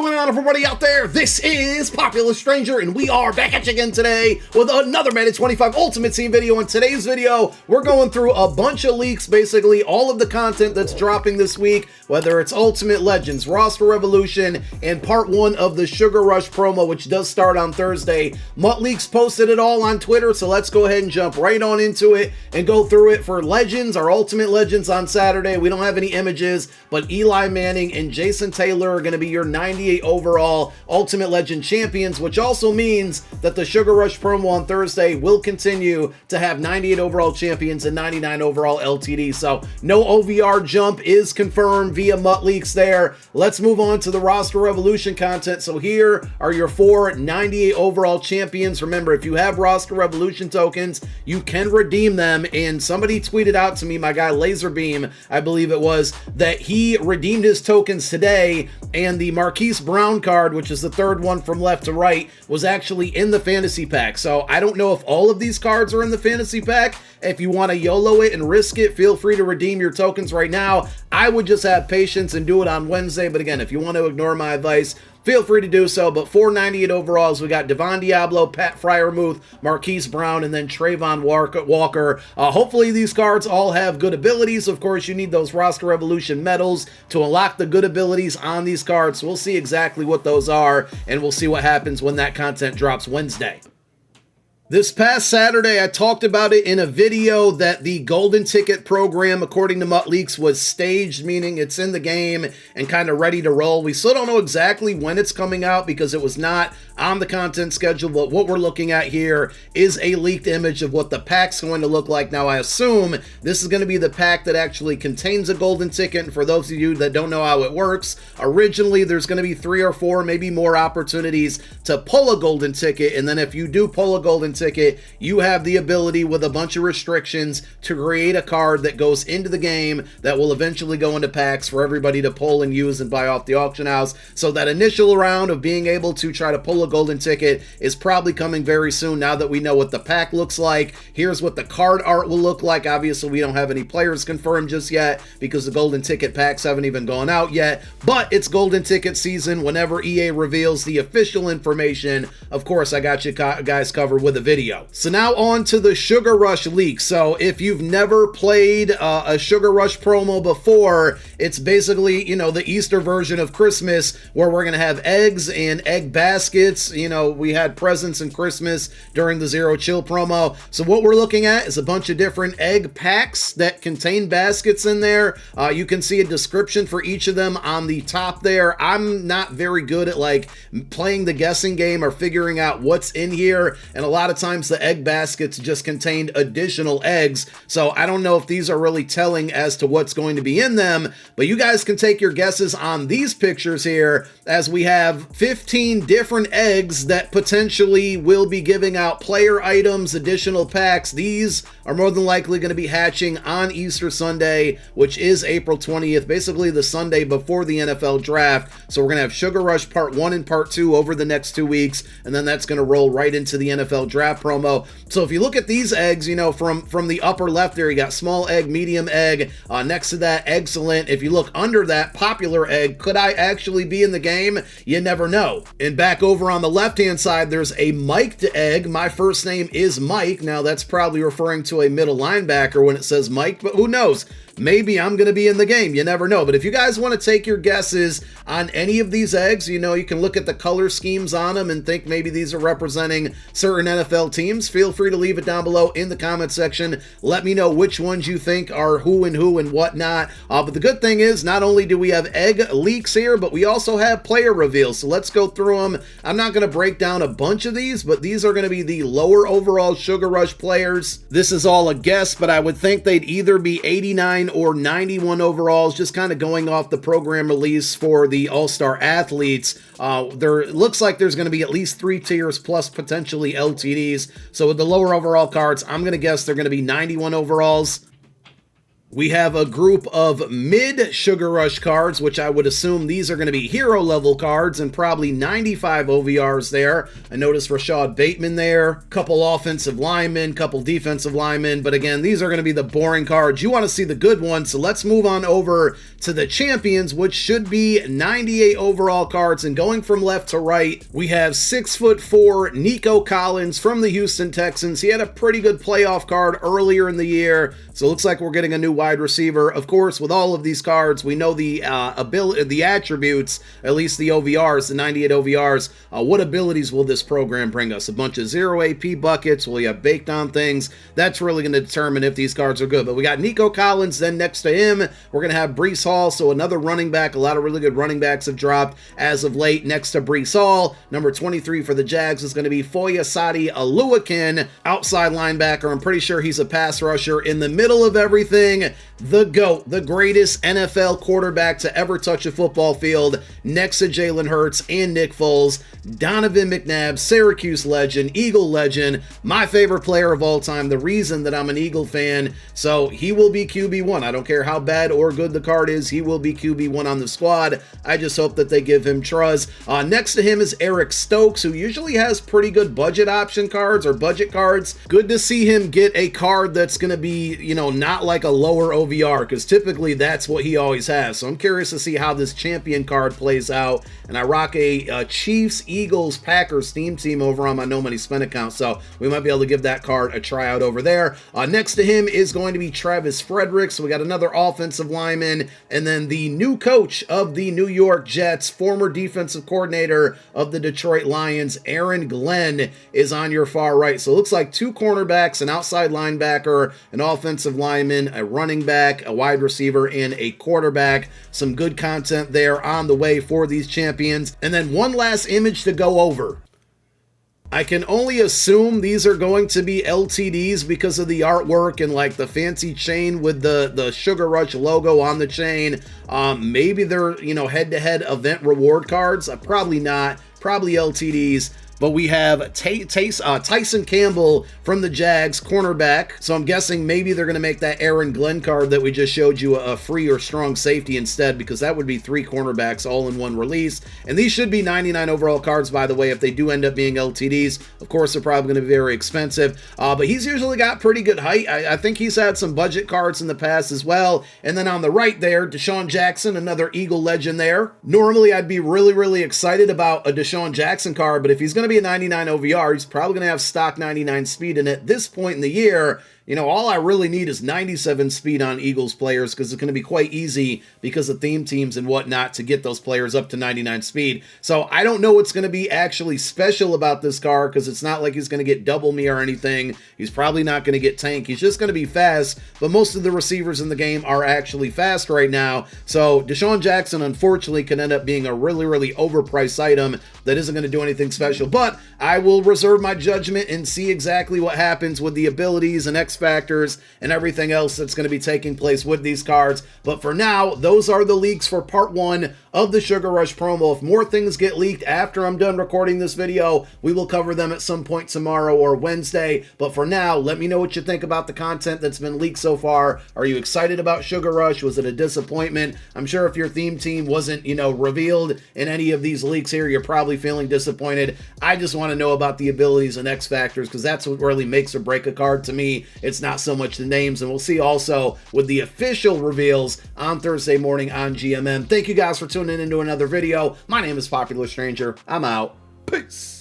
going on, everybody out there? This is Popular Stranger, and we are back at you again today with another Madden 25 Ultimate Team video. In today's video, we're going through a bunch of leaks, basically all of the content that's dropping this week, whether it's Ultimate Legends, Roster Revolution, and part 1 of the Sugar Rush promo, which does start on Thursday. Mutt Leaks posted it all on Twitter, so let's go ahead and jump right on into it and go through it. For Legends, our Ultimate Legends on Saturday, we don't have any images, but Eli Manning and Jason Taylor are going to be your 98 overall Ultimate Legend champions, which also means that the Sugar Rush promo on Thursday will continue to have 98 overall champions and 99 overall LTDs. So no OVR jump is confirmed via Mutt Leaks there. Let's move on to the Roster Revolution content. So here are your 4 98 overall champions. Remember, if you have Roster Revolution tokens, you can redeem them. And somebody tweeted out to me, my guy Laserbeam, I believe it was, that he redeemed his tokens today, and the Marquise Brown card, which is the third one from left to right, was actually in the fantasy pack. So I don't know if all of these cards are in the fantasy pack. If you want to YOLO it and risk it, feel free to redeem your tokens right now. I would just have patience and do it on Wednesday. But again, if you want to ignore my advice, feel free to do so. But 498 overalls, we got Devon Diablo, Pat Fryermuth, Marquise Brown, and then Trayvon Walker. Hopefully these cards all have good abilities. Of course, you need those Roster Revolution medals to unlock the good abilities on these cards. So we'll see exactly what those are, and we'll see what happens when that content drops Wednesday. This past Saturday, I talked about it in a video that the Golden Ticket program, according to Mutt Leaks, was staged, meaning it's in the game and kind of ready to roll. We still don't know exactly when it's coming out because it was not on the content schedule, but what we're looking at here is a leaked image of what the pack's going to look like. Now, I assume this is going to be the pack that actually contains a Golden Ticket, and for those of you that don't know how it works, originally there's going to be 3 or 4, maybe more opportunities to pull a Golden Ticket, and then if you do pull a Golden Ticket, you have the ability with a bunch of restrictions to create a card that goes into the game that will eventually go into packs for everybody to pull and use and buy off the auction house. So that initial round of being able to try to pull a Golden Ticket is probably coming very soon now that we know what the pack looks like. Here's what the card art will look like. Obviously, we don't have any players confirmed just yet because the Golden Ticket packs haven't even gone out yet, but it's Golden Ticket season. Whenever EA reveals the official information, of course, I got you guys covered with a video. So now on to the Sugar Rush leak. So if you've never played a Sugar Rush promo before, it's basically, you know, the Easter version of Christmas where we're going to have eggs and egg baskets. You know, we had presents in Christmas during the Zero Chill promo. So what we're looking at is a bunch of different egg packs that contain baskets in there. You can see a description for each of them on the top there. I'm not very good at like playing the guessing game or figuring out what's in here, and a lot of times the egg baskets just contained additional eggs, so I don't know if these are really telling as to what's going to be in them, but you guys can take your guesses on these pictures here, as we have 15 different eggs that potentially will be giving out player items, additional packs. These are more than likely going to be hatching on Easter Sunday, which is April 20th, basically the Sunday before the NFL draft. So we're going to have Sugar Rush Part 1 and Part 2 over the next 2 weeks, and then that's going to roll right into the NFL draft promo. So if you look at these eggs, you know, from the upper left there, you got small egg, medium egg, next to that, excellent. If you look under that, popular egg. Could I actually be in the game? You never know. And back over on the left-hand side, there's a mic'd egg. My first name is Mike. Now, that's probably referring to a middle linebacker when it says Mike, but who knows? Maybe I'm going to be in the game. You never know. But if you guys want to take your guesses on any of these eggs, you know, you can look at the color schemes on them and think maybe these are representing certain NFL teams. Feel free to leave it down below in the comment section. Let me know which ones you think are who and whatnot. But the good thing is, not only do we have egg leaks here, but we also have player reveals. So let's go through them. I'm not going to break down a bunch of these, but these are going to be the lower overall Sugar Rush players. This is all a guess, but I would think they'd either be 89 or 91 overalls, just kind of going off the program release for the All-Star athletes. There looks like there's going to be at least 3 tiers plus potentially LTDs. So with the lower overall cards, I'm going to guess they're going to be 91 overalls. We have a group of mid Sugar Rush cards, which I would assume these are going to be hero level cards, and probably 95 OVRs there. I noticed Rashad Bateman there, couple offensive linemen, couple defensive linemen, but again, these are going to be the boring cards. You want to see the good ones, so let's move on over to the champions, which should be 98 overall cards. And going from left to right, we have 6'4" Nico Collins from the Houston Texans. He had a pretty good playoff card earlier in the year, so it looks like we're getting a new wide receiver. Of course, with all of these cards, we know the ability, the attributes, at least the OVRs, the 98 OVRs. What abilities will this program bring us? A bunch of 0 AP buckets. Will you have baked on things? That's really going to determine if these cards are good. But we got Nico Collins. Then next to him, we're going to have Breece Hall. So another running back. A lot of really good running backs have dropped as of late. Next to Breece Hall, number 23 for the Jags is going to be Foyesade Oluwakin, outside linebacker. I'm pretty sure he's a pass rusher. In the middle of everything, the GOAT, the greatest NFL quarterback to ever touch a football field, next to Jalen Hurts and Nick Foles, Donovan McNabb, Syracuse legend, Eagle legend, my favorite player of all time, the reason that I'm an Eagle fan. So he will be QB1. I don't care how bad or good the card is, he will be QB1 on the squad. I just hope that they give him trust. Next to him is Eric Stokes, who usually has pretty good budget option cards or budget cards. Good to see him get a card that's going to be, you know, not like a lower OVR, because typically that's what he always has. So I'm curious to see how this champion card plays out. And I rock a Chiefs, Eagles, Packers theme team over on my No Money Spend account, so we might be able to give that card a tryout over there. Next to him is going to be Travis Frederick. So we got another offensive lineman, and then the new coach of the New York Jets, former defensive coordinator of the Detroit Lions, Aaron Glenn, is on your far right. So it looks like two cornerbacks, an outside linebacker, an offensive lineman, a running back, a wide receiver, and a quarterback. Some good content there on the way for these champions. And then one last image to go over. I can only assume these are going to be LTDs because of the artwork and like the fancy chain with the Sugar Rush logo on the chain. Maybe they're, you know, head-to-head event reward cards. Probably not. Probably LTDs. But we have Tyson Campbell from the Jags, cornerback. So I'm guessing maybe they're going to make that Aaron Glenn card that we just showed you a free or strong safety instead, because that would be 3 cornerbacks all in one release. And these should be 99 overall cards, by the way, if they do end up being LTDs. Of course, they're probably going to be very expensive. But he's usually got pretty good height. I think he's had some budget cards in the past as well. And then on the right there, Deshaun Jackson, another Eagle legend there. Normally, I'd be really, really excited about a Deshaun Jackson card, but if he's going to be a 99 OVR, he's probably going to have stock 99 speed, and at this point in the year, you know, all I really need is 97 speed on Eagles players, because it's going to be quite easy because of theme teams and whatnot to get those players up to 99 speed. So I don't know what's going to be actually special about this card, because it's not like he's going to get double me or anything. He's probably not going to get tank. He's just going to be fast, but most of the receivers in the game are actually fast right now. So Deshaun Jackson, unfortunately, can end up being a really, really overpriced item that isn't going to do anything special. But I will reserve my judgment and see exactly what happens with the abilities and X factors and everything else that's going to be taking place with these cards. But for now, those are the leaks for part 1 of the Sugar Rush promo. If more things get leaked after I'm done recording this video, we will cover them at some point tomorrow or Wednesday. But for now, let me know what you think about the content that's been leaked so far. Are you excited about Sugar Rush? Was it a disappointment? I'm sure if your theme team wasn't, you know, revealed in any of these leaks here, you're probably feeling disappointed. I just want to know about the abilities and X factors, because that's what really makes or break a card to me. It's not so much the names, and we'll see also with the official reveals on Thursday morning on GMM. Thank you guys for tuning into another video. My name is Popular Stranger. I'm out. Peace.